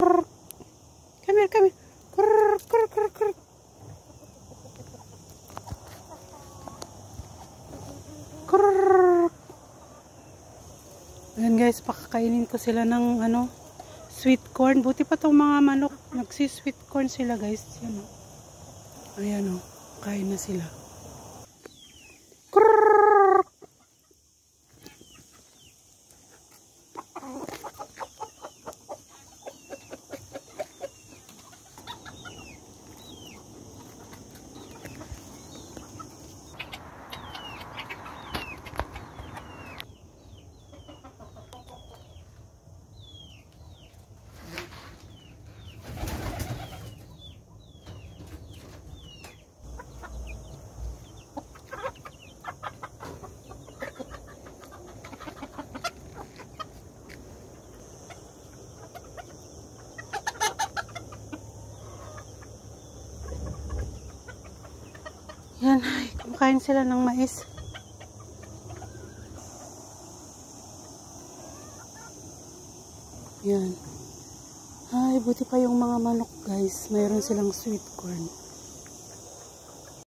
Come here, come here. Kurr, kurr, kurr, kurr. Kurr. Ayan guys, pakakainin ko sila ng sweet corn. Buti pa tong mga manok. Nagsi-sweet corn sila guys. Yan o. Ayan o. Kain na sila. Yan, ay, kumakain sila ng mais. Yan. Ay, buti pa yung mga manok guys. Mayroon silang sweet corn.